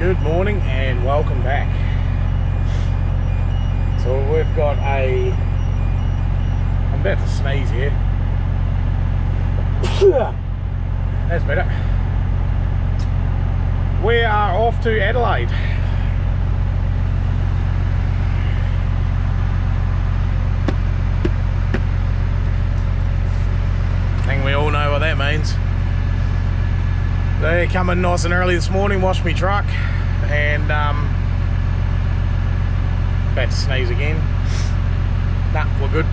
Good morning and welcome back. So we've got I'm about to sneeze here. That's better. We are off to Adelaide. I think we all know what that means. They come in nice and early this morning, washed me truck, and about to sneeze again. Nah, we're good.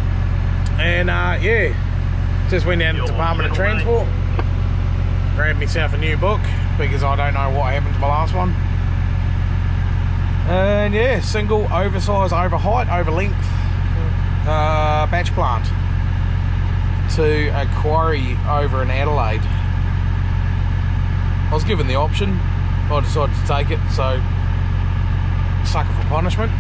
And yeah, just went down to the Department of Transport, grabbed myself a new book because I don't know what happened to my last one. And yeah, single oversize, over height, over length batch plant to a quarry over in Adelaide. I was given the option, I decided to take it, so sucker for punishment.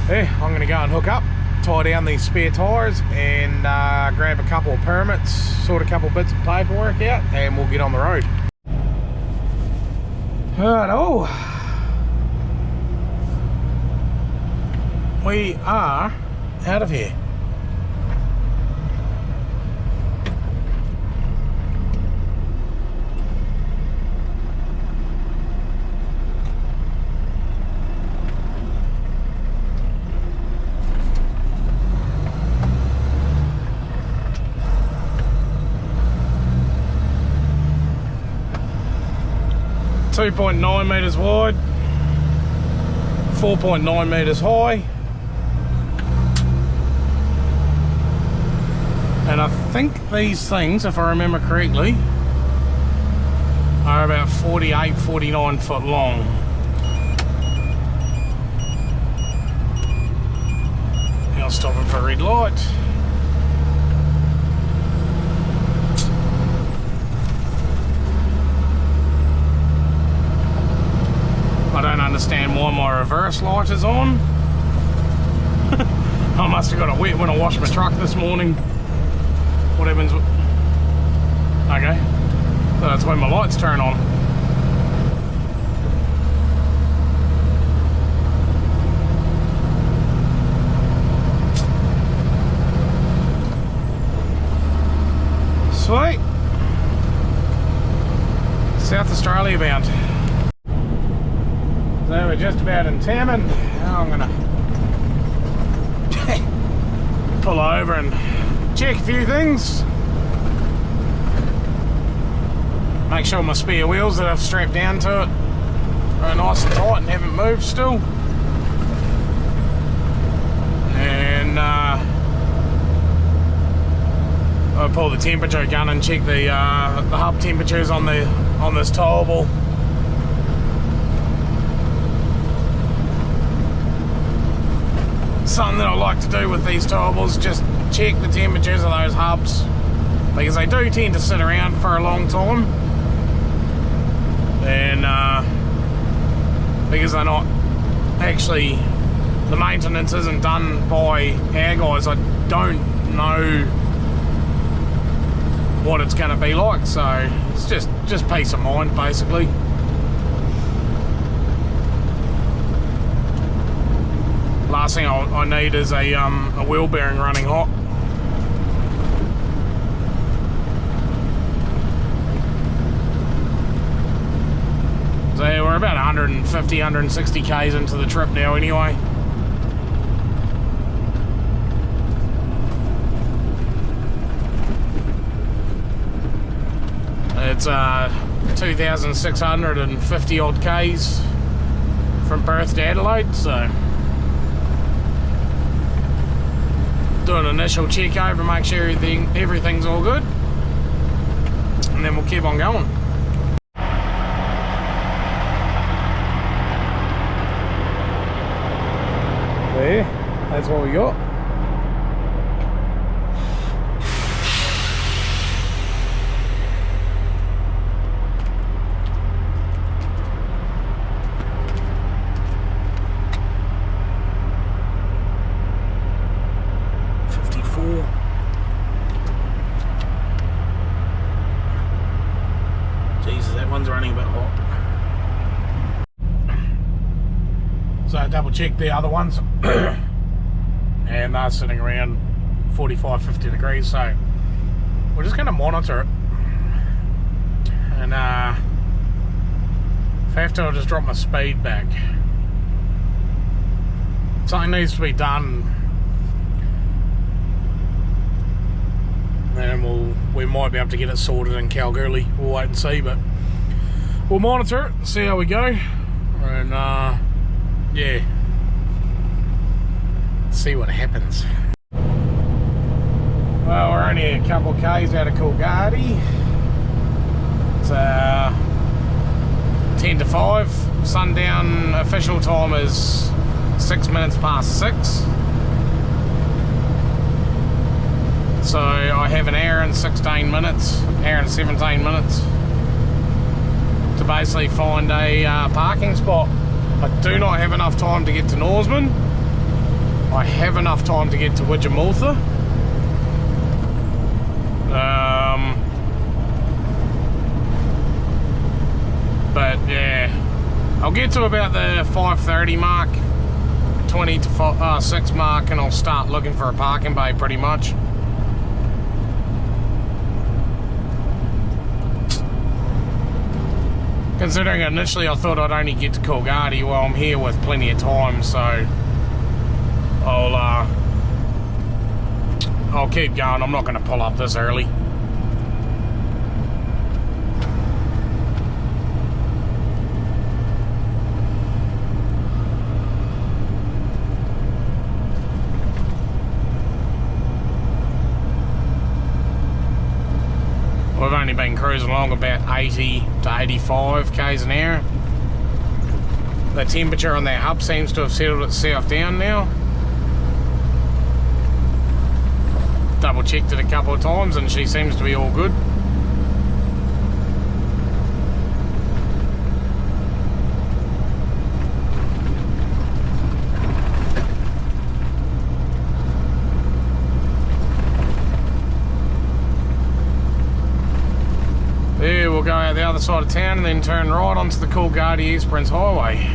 Yeah, I'm going to go and hook up, tie down these spare tyres and grab a couple of permits, sort a couple of bits of paperwork out, and we'll get on the road. Righto. We are out of here. .9 metres wide, 4.9 metres high, and I think these things, if I remember correctly, are about 48, 49 foot long. Now stopping for a red light. I don't understand why my reverse light is on. I must have got it wet when I washed my truck this morning. What happens with... Okay, so that's when my lights turn on. Sweet. South Australia bound. So we're just about in Tammin. Now I'm going to pull over and check a few things. Make sure my spare wheels that I've strapped down to it are nice and tight and haven't moved still. And I'll pull the temperature gun and check the hub temperatures on this towable. Something that I like to do with these towables, just check the temperatures of those hubs, because they do tend to sit around for a long time, and because they're not actually, the maintenance isn't done by our guys, I don't know what it's going to be like, so it's just peace of mind basically. Last thing I need is a wheel bearing running hot. So yeah, we're about 150, 160 k's into the trip now anyway. It's 2,650 odd k's from Perth to Adelaide, so do an initial check over, make sure everything's all good, and then we'll keep on going. There, that's what we got. one's running a bit hot. So I double checked the other ones and they're sitting around 45-50 degrees, so we're just going to monitor it, and if I have to, I'll just drop my speed back. Something needs to be done, and we might be able to get it sorted in Coolgardie. We'll wait and see, but we'll monitor it, see how we go, and yeah, see what happens. Well, we're only a couple of k's out of Coolgardie. It's 10 to 5. Sundown official time is 6 minutes past 6. So I have an hour and 16 minutes, hour and 17 minutes to basically find a parking spot. I do not have enough time to get to Norseman. I have enough time to get to Widgermultha. But yeah, I'll get to about the 5:30 mark, 20 to 6 mark, and I'll start looking for a parking bay pretty much. Considering initially I thought I'd only get to Coolgardie, well, I'm here with plenty of time, so I'll keep going. I'm not going to pull up this early. We've only been cruising along about 80 to 85 k's an hour. The temperature on that hub seems to have settled itself down now. Double checked it a couple of times and she seems to be all good. There, we'll go out the other side of town and then turn right onto the Coolgardie Esperance Highway.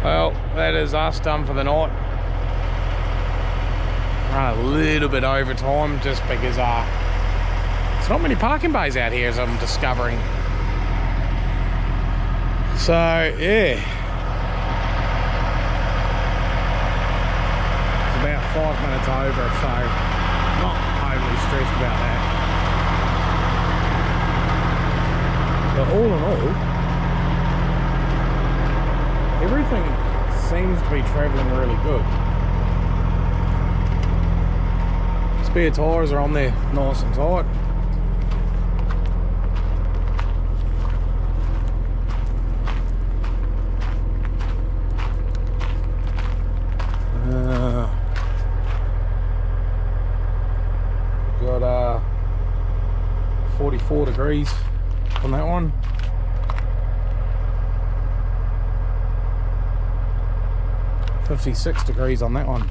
Well, that is us done for the night. Run a little bit over time just because there's not many parking bays out here, as I'm discovering. So yeah, it's about 5 minutes over, so not overly stressed about that. But all in all, everything seems to be travelling really good. Spare tyres are on there nice and tight. Got 44 degrees on that one. $56 degrees on that one.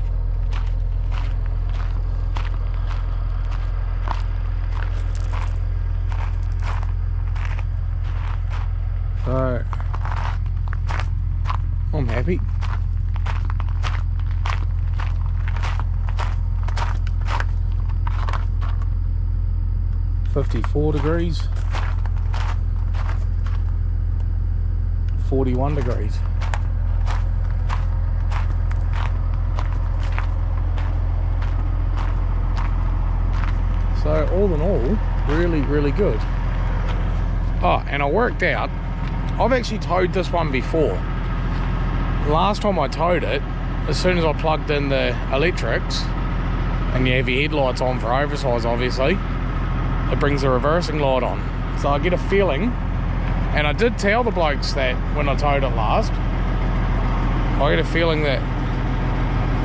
So I'm happy. $54 degrees. 41 degrees. all in all, really, really good. Oh, and I worked out, I've actually towed this one before. Last time I towed it, as soon as I plugged in the electrics, and you have your headlights on for oversize obviously, it brings the reversing light on. So I get a feeling, and I did tell the blokes that when I towed it last, I get a feeling that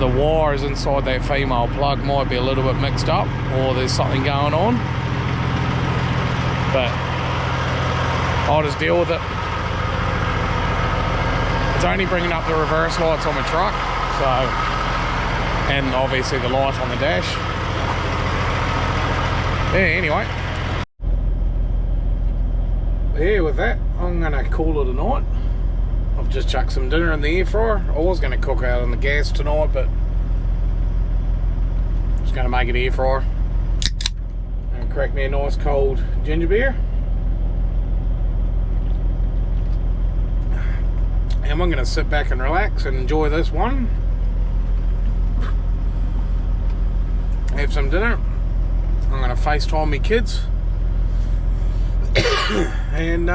the wires inside that female plug might be a little bit mixed up, or there's something going on. But I'll just deal with it. It's only bringing up the reverse lights on the truck, so, and obviously the light on the dash. Yeah, anyway. Yeah, with that, I'm gonna call it a night. I've just chucked some dinner in the air fryer. I was gonna cook out on the gas tonight, but just gonna make it air fryer. And crack me a nice cold ginger beer. And I'm gonna sit back and relax and enjoy this one. Have some dinner. I'm gonna FaceTime me kids. And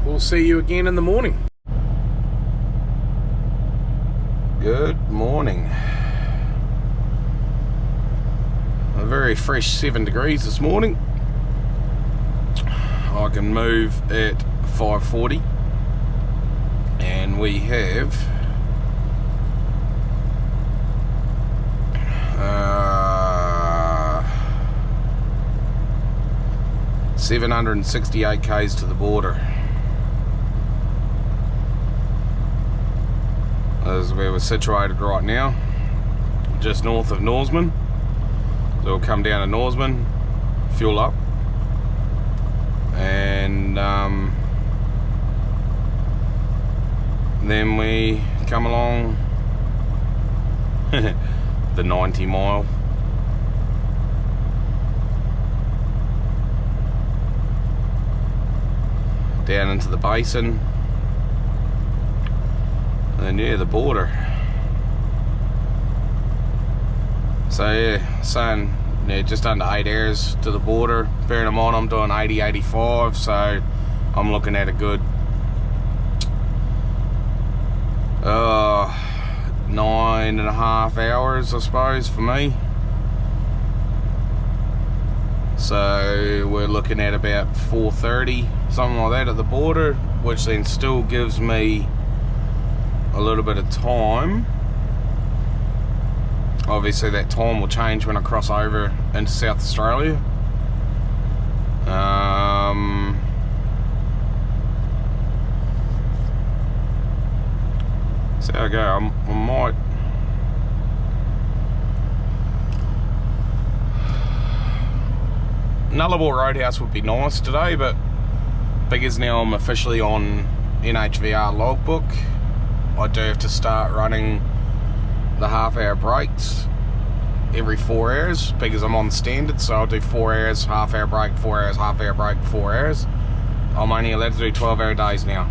we'll see you again in the morning. Good morning. A very fresh 7 degrees this morning. I can move at 5:40, and we have 768 k's to the border. That is where we're situated right now, just north of Norseman. So we'll come down to Norseman, fuel up, and then we come along the 90 mile. Down into the basin, and yeah, the border. So yeah, saying yeah, just under 8 hours to the border. Bearing in mind I'm doing 80-85, so I'm looking at a good 9.5 hours, I suppose, for me. So we're looking at about 4:30, something like that at the border, which then still gives me a little bit of time. Obviously that time will change when I cross over into South Australia. So there we go. I might Nullarbor Roadhouse would be nice today, but because now I'm officially on NHVR logbook, I do have to start running the half-hour breaks every 4 hours because I'm on standard. So I'll do 4 hours, half-hour break, 4 hours, half-hour break, 4 hours. I'm only allowed to do 12-hour days now.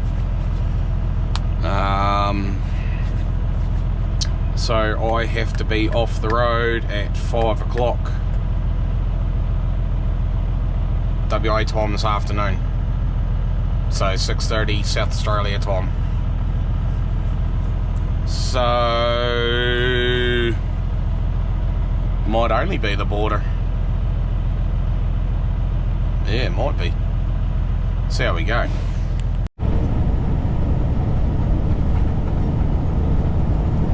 So I have to be off the road at 5 o'clock WA time this afternoon, so 6:30 South Australia time. So might only be the border. Yeah, it might be. See how we go.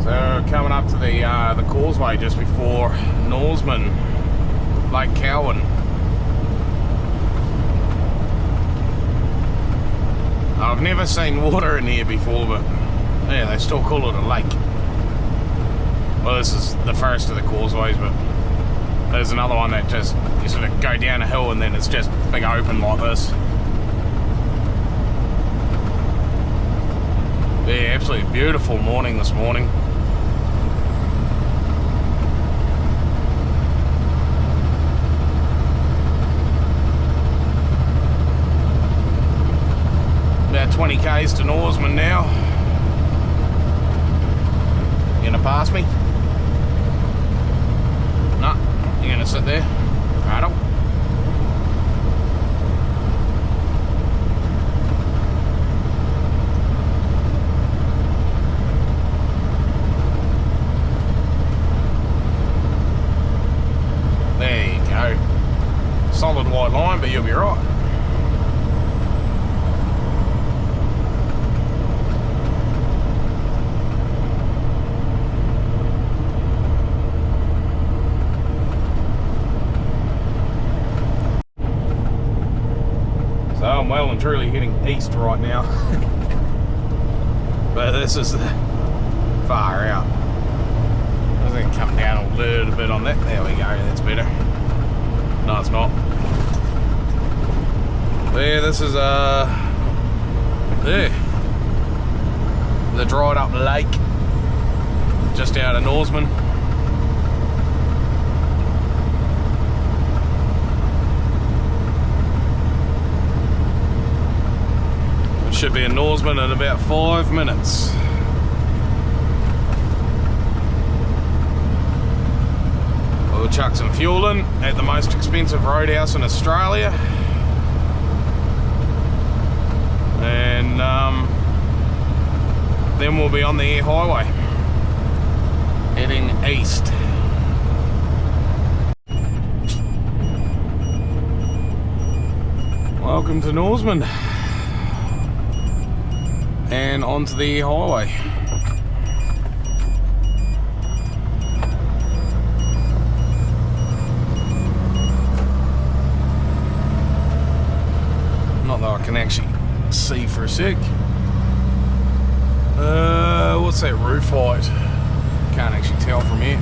So coming up to the causeway just before Norseman, Lake Cowan. I've never seen water in here before, but yeah, they still call it a lake. Well, this is the first of the causeways, but there's another one that just, you sort of go down a hill and then it's just big open like this. Yeah, absolutely beautiful morning this morning. About 20 k's to Norseman now. You gonna pass me? No, you're gonna sit there. Righto. There you go. Solid white line, but you'll be right. So I'm well and truly heading east right now. But this is the far out. I think come down a little bit on that. There we go, that's better. No, it's not. But yeah, this is there. The dried up lake just out of Norseman. Should be in Norseman in about 5 minutes. We'll chuck some fuel in at the most expensive roadhouse in Australia. And then we'll be on the air highway, heading east. Welcome to Norseman. And onto the highway. Not that I can actually see for a sec. What's that roof height? Can't actually tell from here.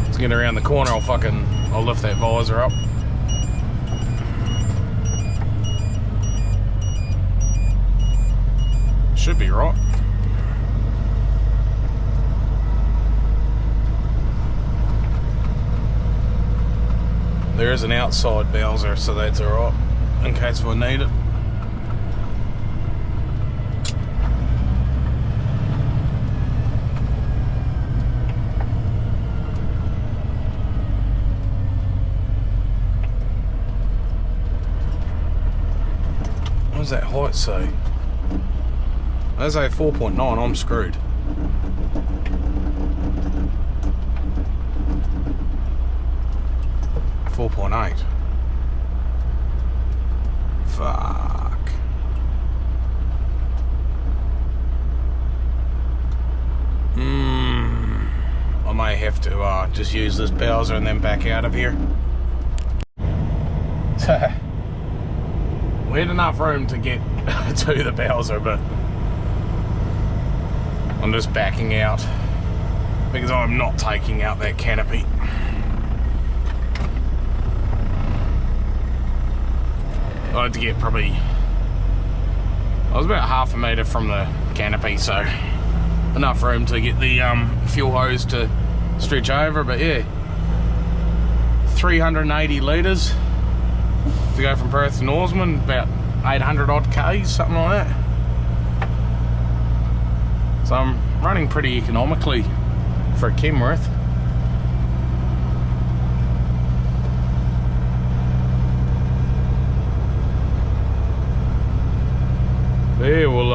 Let's get around the corner. I'll lift that visor up. Should be right. There is an outside Bowser, so that's alright, in case I need it. What does that height say? That's a 4.9, I'm screwed. .8. Fuck. I may have to just use this Bowser and then back out of here. We had enough room to get to the Bowser, but I'm just backing out because I'm not taking out that canopy. I had to get probably, I was about half a metre from the canopy, so enough room to get the fuel hose to stretch over. But yeah, 380 litres to go from Perth to Norseman, about 800 odd k's, something like that. So I'm running pretty economically for a Kenworth. Yeah, we'll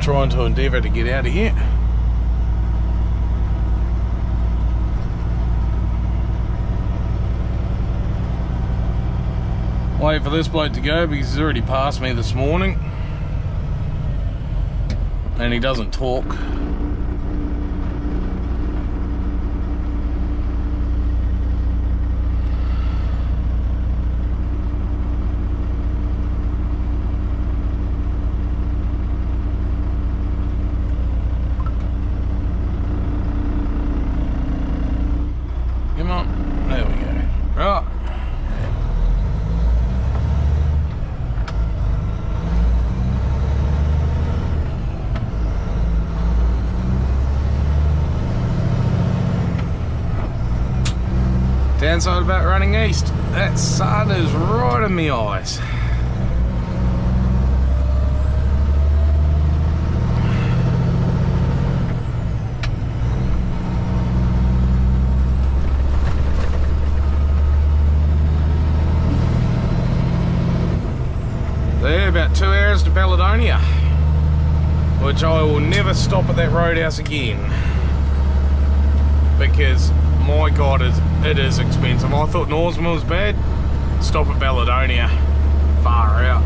trying to endeavour to get out of here. Wait for this bloke to go because he's already passed me this morning and he doesn't talk. Downside about running east, that sun is right in my eyes. Belladonna, which I will never stop at that roadhouse again, because my god, it is expensive. I thought Norseman was bad. Stop at Belladonna, far out.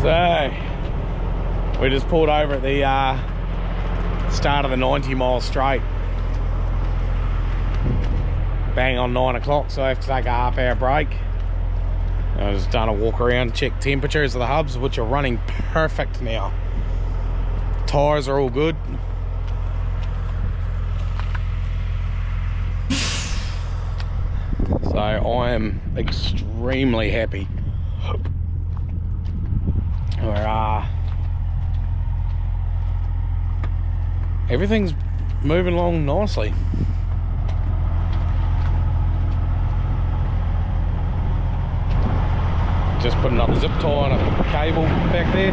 So we just pulled over at the start of the 90-mile straight. Bang on 9 o'clock, so I have to take a half-hour break. I just done a walk around, check temperatures of the hubs, which are running perfect now. Tyres are all good. So I am extremely happy. We're, everything's moving along nicely. Just put another zip tie on a cable back there.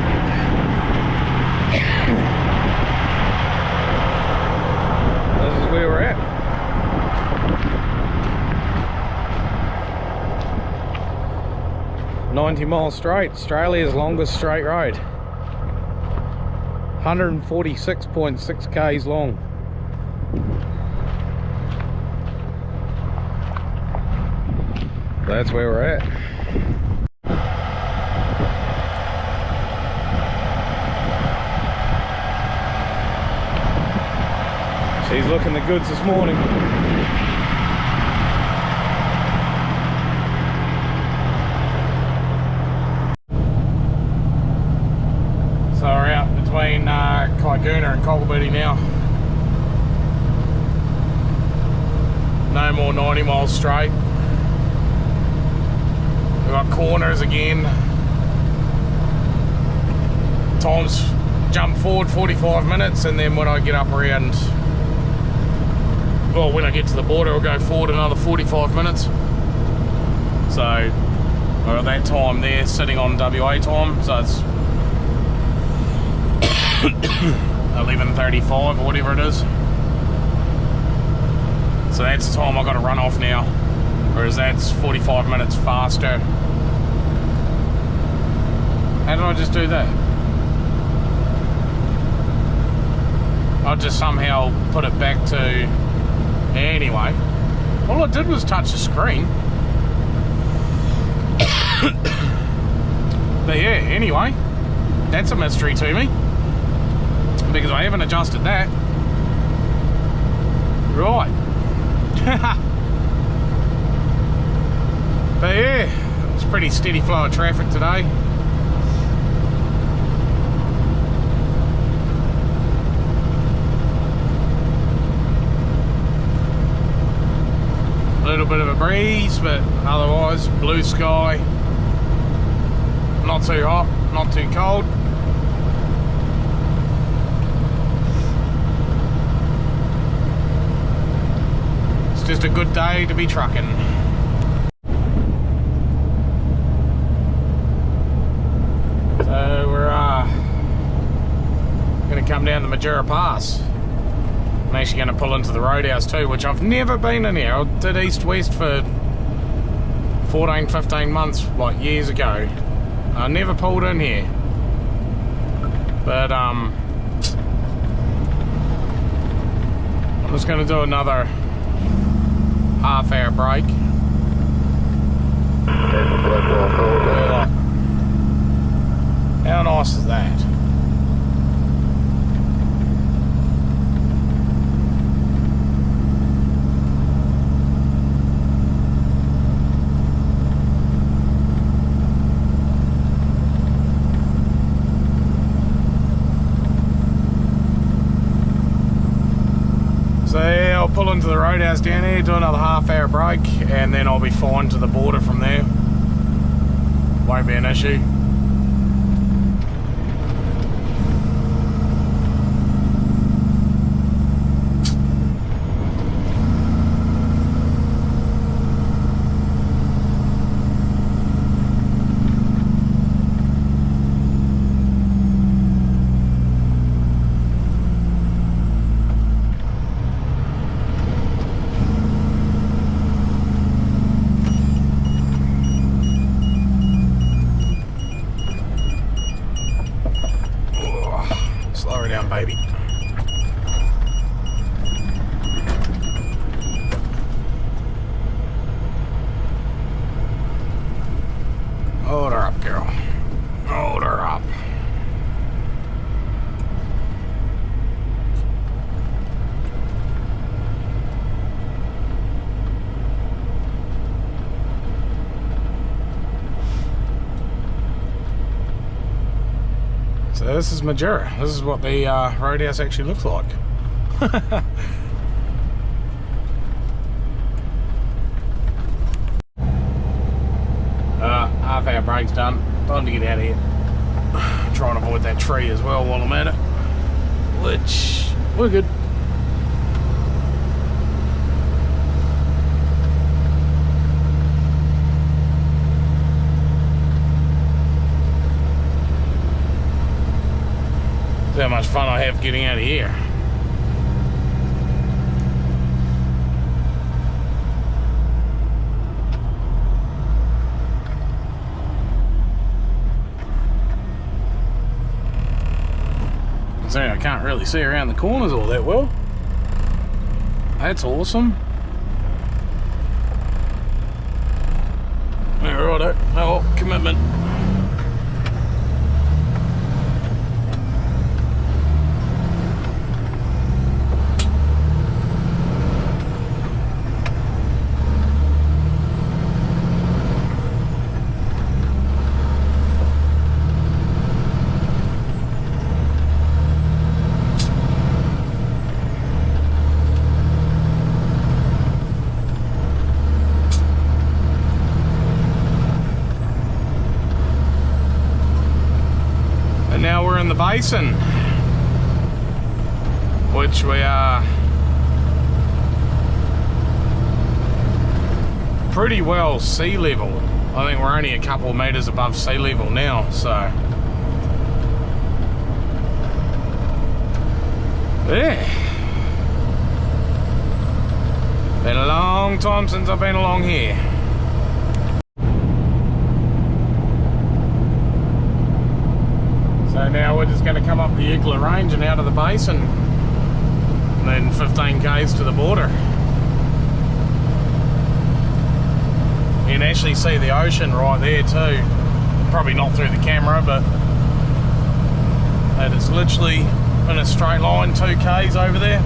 This is where we're at. "90 miles straight, Australia's longest straight road. 146.6 k's long. That's where we're at. She's looking the goods this morning. So we're out between Coolgardie and Coolgardie now. No more 90 miles straight. We've got corners again. Times jump forward 45 minutes, and then when I get up around, well, when I get to the border, I'll go forward another 45 minutes. So we're at that time there, sitting on WA time, so it's 11:35 or whatever it is. So that's the time I've got to run off now, whereas that's 45 minutes faster. How did I just do that? I just somehow put it back to... Anyway, all I did was touch the screen. But yeah, anyway, that's a mystery to me, because I haven't adjusted that. Right. But yeah, it's pretty steady flow of traffic today. A little bit of a breeze, but otherwise blue sky. Not too hot, not too cold. It's just a good day to be trucking. So we're gonna come down the Madura Pass. I'm actually going to pull into the roadhouse too, which I've never been in here. I did east-west for 14, 15 months, like years ago. I never pulled in here. But I'm just going to do another half-hour break. How nice is that? So yeah, I'll pull into the roadhouse down here, do another half-hour break, and then I'll be fine to the border from there. Won't be an issue. baby. Hold her up, girl. Hold her up. So this is Madura. This is what the roadhouse actually looks like. Half hour break's done. Time to get out of here. Try and avoid that tree as well while I'm at it. Which, we're good. How much fun I have getting out of here. So I can't really see around the corners all that well. That's awesome. Alrighto, oh, commitment. Now we're in the basin, which we are pretty well sea level. I think we're only a couple of meters above sea level now, so yeah. Been a long time since I've been along here. So now we're just going to come up the Euclid Range and out of the basin, and then 15 k's to the border. You can actually see the ocean right there too. Probably not through the camera, but that is literally in a straight line 2 k's over there.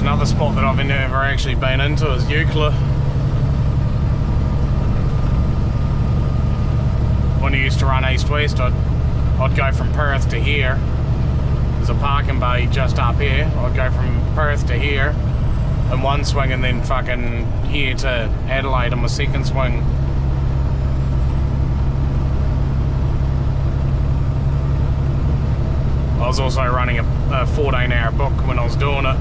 Another spot that I've never actually been into is Euclid. When I used to run east-west, I'd go from Perth to here. There's a parking bay just up here. I'd go from Perth to here in one swing, and then fucking here to Adelaide on my second swing. I was also running a 14-hour book when I was doing it,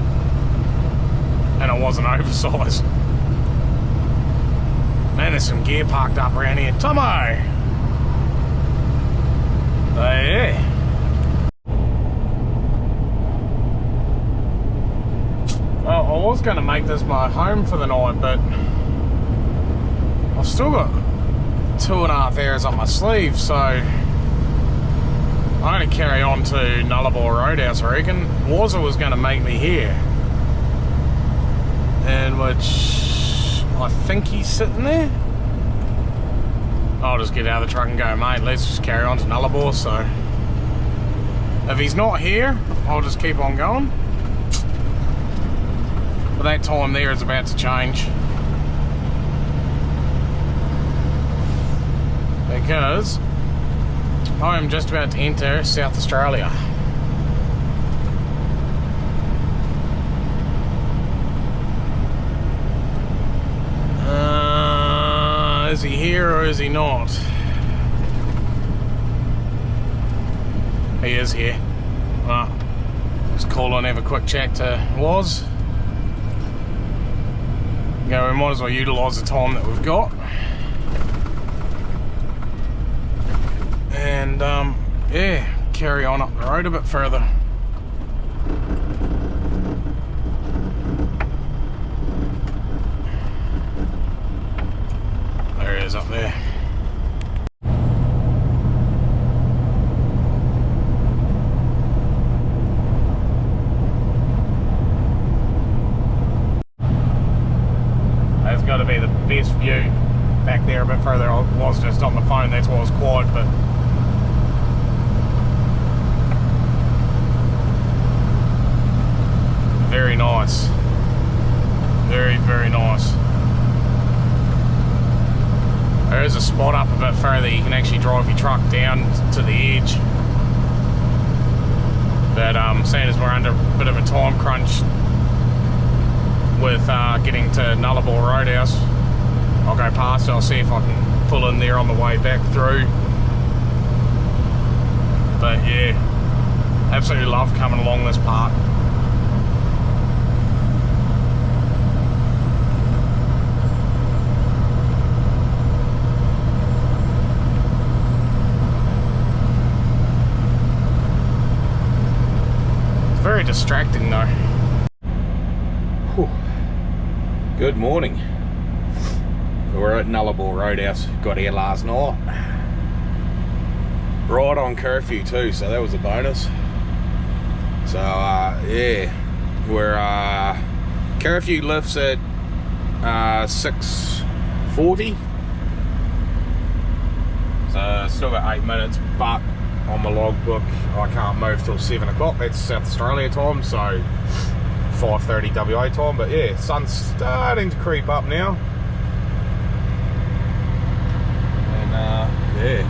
and I wasn't oversized. Man, there's some gear parked up around here. Tomo! Yeah. Well, I was going to make this my home for the night, but I've still got 2.5 hours on my sleeve, so I'm going to carry on to Nullarbor Roadhouse, I reckon. Warza was going to make me here, in which I think he's sitting there. I'll just get out of the truck and go, mate, let's just carry on to Nullarbor. So if he's not here, I'll just keep on going. But that time there is about to change. because I am just about to enter South Australia. Is he here or is he not? He is here. Well, just call on, have a quick chat to Woz. Yeah, we might as well utilise the time that we've got. And yeah, carry on up the road a bit further. There he is up there. That's got to be the best view back there a bit further. I was just on the phone, that's why I was quiet, but very nice. Very, very nice. There is a spot up a bit further you can actually drive your truck down to the edge. But seeing as we're under a bit of a time crunch with getting to Nullarbor Roadhouse, I'll go past it, I'll see if I can pull in there on the way back through. But yeah, absolutely love coming along this part. Very distracting though. Whew. Good morning. We're at Nullarbor Roadhouse. Got here last night. Right on curfew too, so that was a bonus. So yeah, we're curfew lifts at 6:40. So still got 8 minutes, but on my logbook I can't move till 7 o'clock. That's South Australia time, so 5:30 WA time. But yeah, sun's starting to creep up now, and yeah,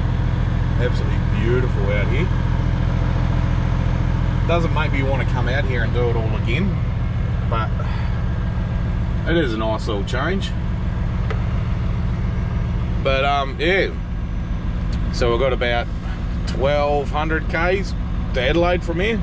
absolutely beautiful out here. Doesn't make me want to come out here and do it all again, but it is a nice little change. But yeah, so we've got about 1200 k's to Adelaide from here.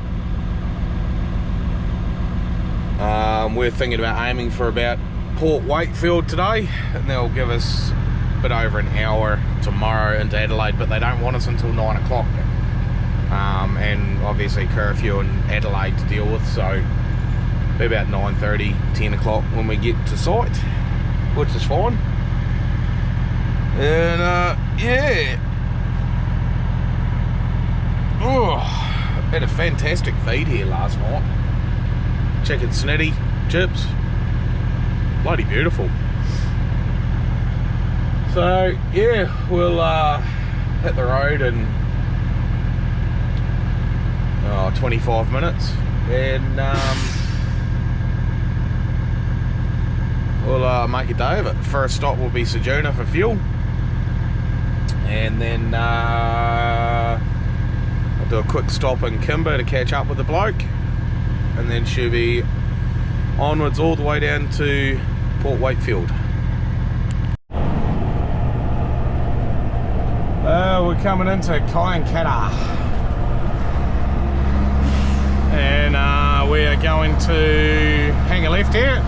We're thinking about aiming for about Port Wakefield today, and they'll give us a bit over an hour tomorrow into Adelaide, but they don't want us until 9 o'clock. And obviously curfew in Adelaide to deal with, so be about 9:30, 10 o'clock when we get to site, which is fine. And yeah, oh, had a fantastic feed here last night. Chicken snitty, chips, bloody beautiful. So yeah, we'll hit the road in 25 minutes, and we'll make a day of it. First stop will be Ceduna for fuel, and then I'll do a quick stop in Kimber to catch up with the bloke, and then she'll be onwards all the way down to Port Wakefield. We're coming into Coolgardie, and we are going to hang a left here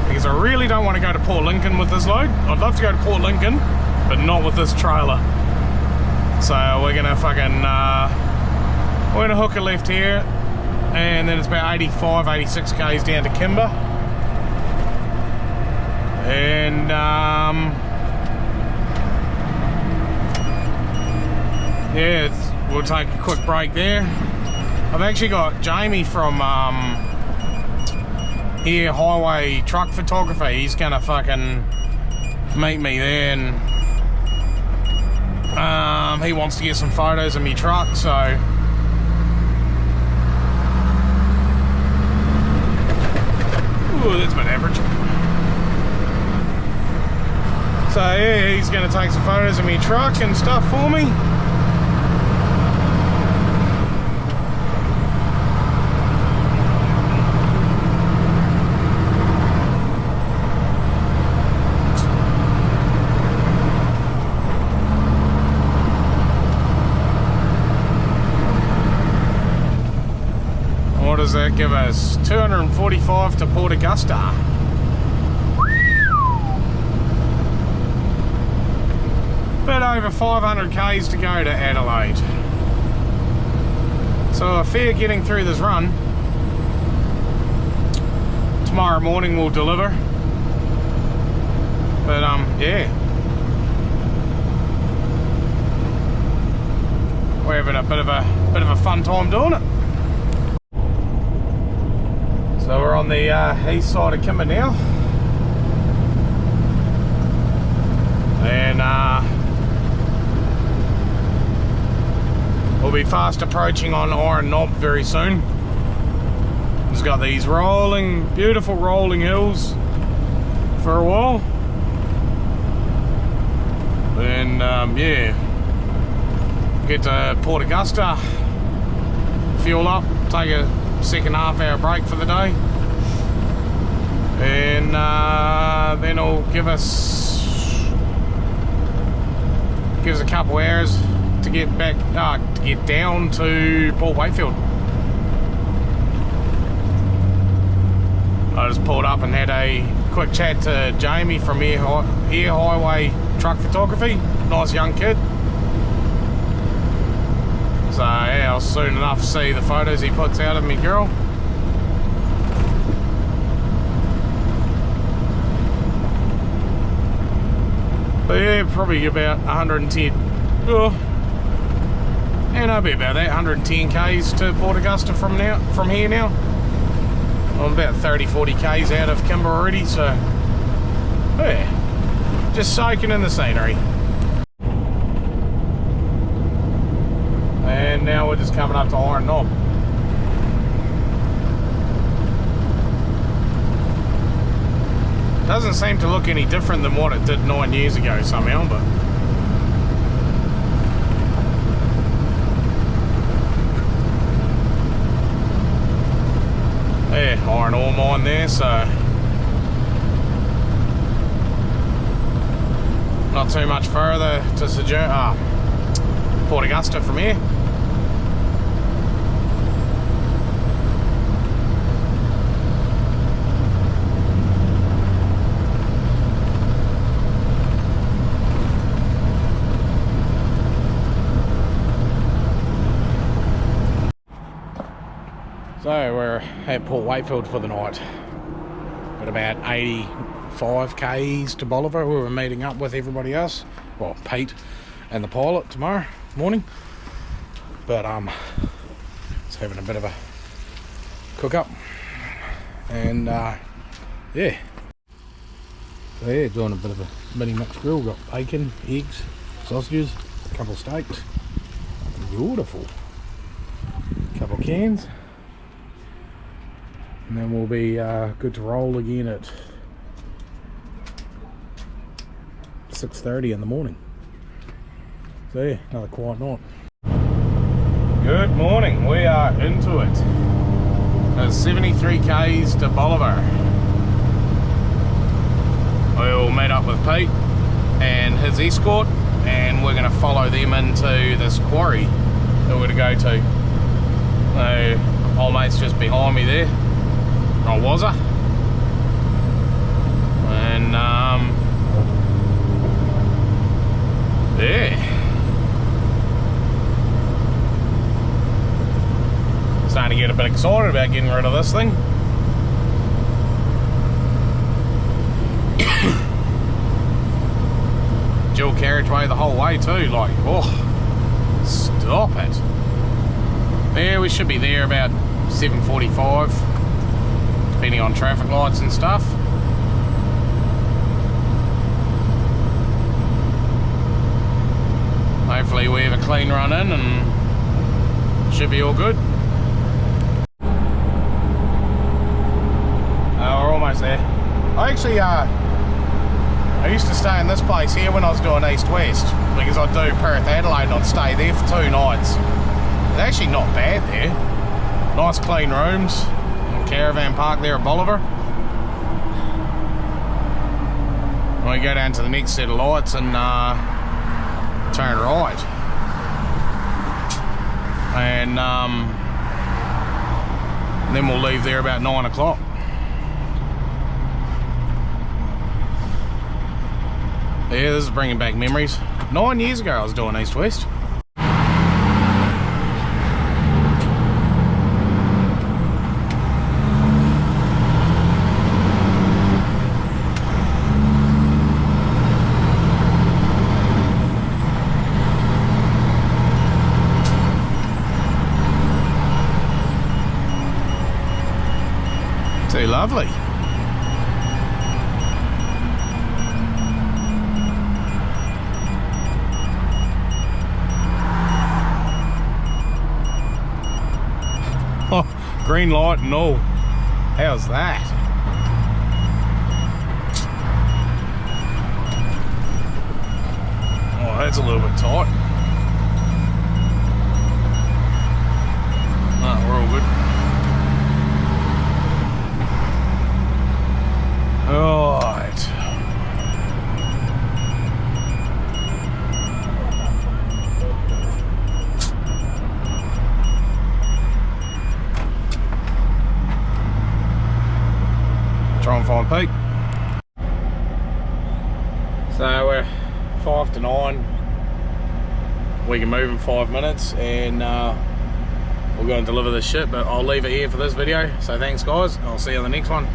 because I really don't want to go to Port Lincoln with this load. I'd love to go to Port Lincoln, but not with this trailer. So we're gonna we're gonna hook a left here, and then it's about 85, 86 k's down to Kimber, and yeah, we'll take a quick break there. I've actually got Jamie from here, Highway Truck Photography. He's gonna fucking meet me there, and he wants to get some photos of me truck, so ooh, that's been average. So yeah, he's going to take some photos of me truck and stuff for me. What does that give us? 245 to Port Augusta. Bit over 500 k's to go to Adelaide. So a fair getting through this run. Tomorrow morning we'll deliver. But yeah. We're having a bit of a fun time doing it. So we're on the east side of Kimber now. And we'll be fast approaching on Iron Knob very soon. It's got these rolling, beautiful rolling hills for a while. And yeah, get to Port Augusta, fuel up, take a second half-hour break for the day, and then it'll give us a couple hours to get back, to get down to Port Wakefield. I just pulled up and had a quick chat to Jamie from Air Highway Truck Photography. Nice young kid. So yeah, I'll soon enough see the photos he puts out of me girl. But yeah, probably about 110. Oh, and I'll be about that 110 k's to Port Augusta from here now. I'm about 30-40 k's out of Kimber already, so yeah, just soaking in the scenery. And now we're just coming up to Iron Knob. Doesn't seem to look any different than what it did 9 years ago somehow, but yeah, iron ore mine there, so not too much further to Port Augusta from here. So we're at Port Wakefield for the night. Got about 85 k's to Bolivar. We were meeting up with everybody else. Well, Pete and the pilot tomorrow morning. But it's having a bit of a cook up. And yeah. So yeah, doing a bit of a mini mixed grill. Got bacon, eggs, sausages, a couple of steaks. Beautiful. A couple of cans. And then we'll be good to roll again at 6:30 in the morning. So yeah, another quiet night. Good morning, we are into it. There's 73 k's to Bolivar. We'll meet up with Pete and his escort, and we're going to follow them into this quarry that we're going to go to. So, old mate's just behind me there. Or was I? And yeah, starting to get a bit excited about getting rid of this thing. Dual carriageway the whole way too, like, oh, stop it. Yeah, we should be there about 7:45. Depending on traffic lights and stuff. Hopefully we have a clean run in and should be all good. We're almost there. I actually I used to stay in this place here when I was doing east-west, because I'd do Perth, Adelaide, and I'd stay there for 2 nights. It's actually not bad there. Nice clean rooms. Caravan park there at Bolivar. We go down to the next set of lights and turn right. And then we'll leave there about 9 o'clock. Yeah, this is bringing back memories. 9 years ago I was doing east-west. Too lovely. Oh, green light and all. How's that? Oh, that's a little bit tight. No, we're all good. Alright. Try and find Pete. So we're 5 to 9. We can move in 5 minutes and we'll go and deliver this shit, but I'll leave it here for this video. So thanks guys, I'll see you on the next one.